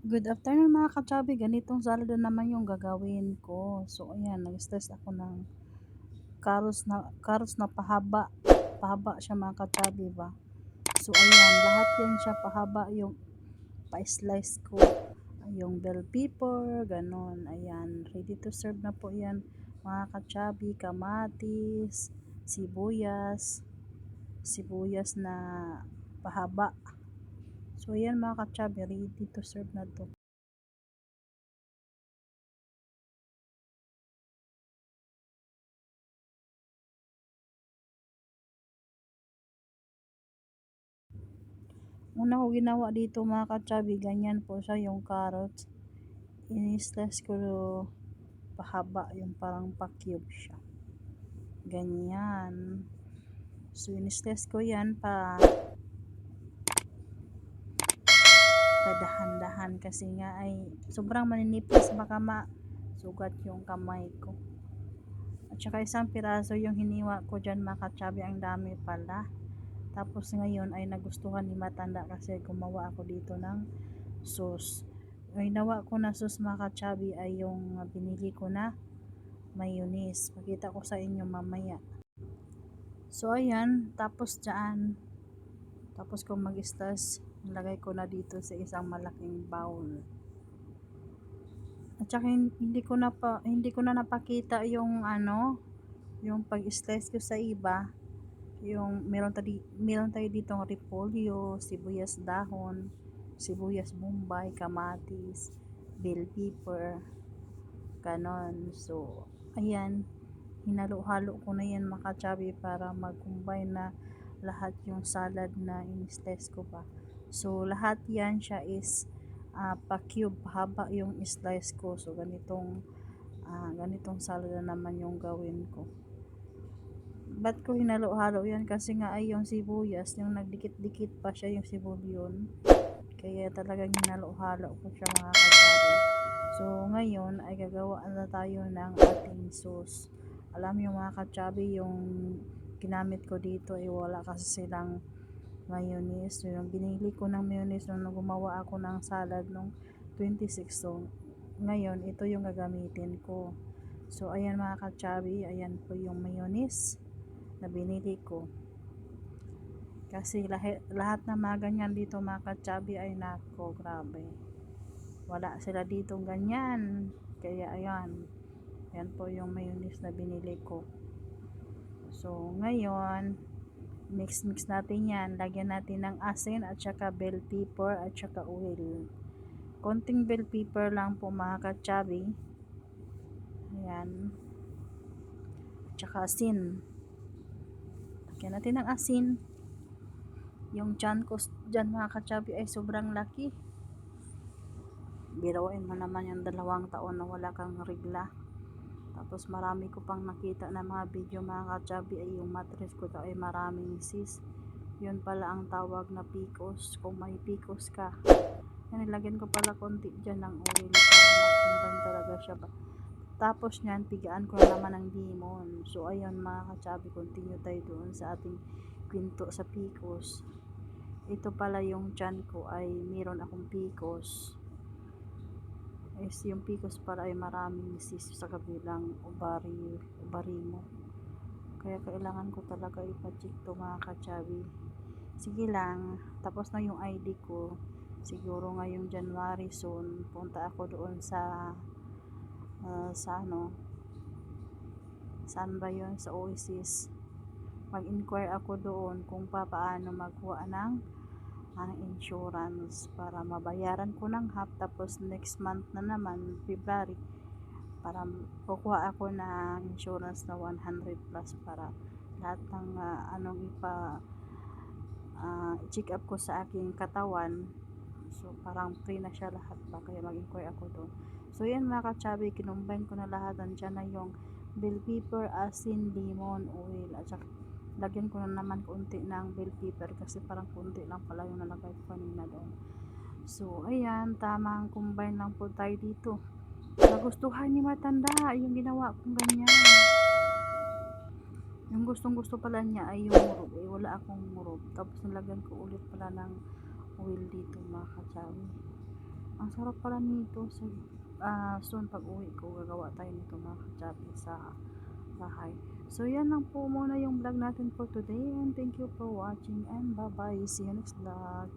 Good afternoon mga ka-chubby, ganitong salad na naman yung gagawin ko. So ayan, nag-stress ako ng carrots na pahaba. Pahaba siya mga ka-chubby ba. So ayan, lahat yan siya pahaba yung pa-slice ko. Yung bell pepper, ganon. Ayan, ready to serve na po yan mga ka-chubby, kamatis, sibuyas na pahaba. So ayan mga ka-chubby, ready to serve na to. Una ko ginawa dito mga ka-chubby, ganyan po siya yung carrots. Ini-slice ko pahaba, yung parang pa-cube siya. Ganyan. So, ini-slice ko yan padahan-dahan kasi nga ay sobrang maninipis, baka masugat yung kamay ko. At saka isang piraso yung hiniwa ko dyan mga ka-chubby, ang dami pala. Tapos ngayon ay nagustuhan ni Matanda kasi gumawa ako dito ng sauce. Ang ginawa ko na sauce mga ka-chubby ay yung binili ko na mayonnaise. Pakita ko sa inyo mamaya. So ayan, tapos kung mag-stas, nilagay ko na dito sa isang malaking bowl. At saka hindi ko na napakita yung yung pag-slice ko sa iba. Yung meron tayo ditong repolyo, sibuyas dahon, sibuyas bombay, kamatis, bell pepper, ganon. So ayan, hinalo-halo ko na yan mga ka-chubby para mag-combine na lahat yung salad na in-slice ko pa. So lahat yan siya is pa-cube, haba yung slice ko. So ganitong salad na naman yung gawin ko. Ba't ko hinalo-halo yan? Kasi nga ay yung sibuyas, yung nagdikit-dikit pa siya yung sibulyon. Kaya talagang hinalo-halo ko siya mga ka-chubby. So ngayon ay gagawa na tayo ng ating sauce. Alam niyo mga ka-chubby, yung ginamit ko dito ay wala kasi silang mayonnaise. So, yung binili ko ng mayonnaise nung gumawa ako ng salad nung 26. So ngayon ito yung gagamitin ko. So ayan mga ka-chubby, ayan po yung mayonnaise na binili ko. Kasi lahat na mga ganyan dito mga ka-chubby ay nako, grabe. Wala sila dito ganyan. Kaya ayan. Yan po yung mayonnaise na binili ko. So ngayon, mix natin yan. Lagyan natin ng asin at saka bell pepper at saka oil. Konting bell pepper lang po mga ka-chubby. Ayan. At saka asin. Lagyan natin ng asin. Yung tiyan ko dyan mga ka-chubby ay sobrang laki. Biruin mo naman yung 2 taon na wala kang regla. Tapos marami ko pang nakita na mga video mga ka-chubby ay yung mattress ko daw ay maraming sis. Yun pala ang tawag na PCOS. Kung may PCOS ka. Yan, nilagyan ko pala konti dyan ng oil para mag-combine talaga siya. Tapos nyan, pigaan ko na naman ng lemon. So ayun mga ka-chubby, continue tayo doon sa ating kwento sa PCOS. Ito pala yung tiyan ko ay meron akong PCOS. Yung PCOS para ay maraming cyst sa kabilang ovary mo. Kaya kailangan ko talaga ipa-check to mga ka-chubby. Sige lang, tapos na yung ID ko. Siguro ngayong January soon, punta ako doon sa saan ba yun? Sa Oasis. Mag-inquire ako doon kung paano magkuha ng insurance para mabayaran ko ng half, tapos next month na naman, February, para kukuha ako ng insurance na 100 plus para lahat ng check up ko sa aking katawan. So parang free na siya lahat ba, kaya mag-inquire ako doon. So yan mga ka-chubby, kinumbine ko na lahat. Andyan na yung bell pepper, asin, lemon, oil, at saka lagyan ko na naman konti ng bell pepper kasi parang konti lang pala yung nalagay ko kanina doon. So ayan, tamang combine lang po tayo dito. Nagustuhan ni Matanda yung ginawa kong ganyan. Yung gustong gusto pala niya ay yung murog, wala akong murog. Tapos nilagyan ko ulit pala ng oil dito mga ka-chubby. Ang sarap pala nito. So, soon pag uwi ko, gagawa tayo nito mga kachabi sa bahay. So, yan lang po muna yung vlog natin for today. And thank you for watching. And bye-bye. See you next vlog.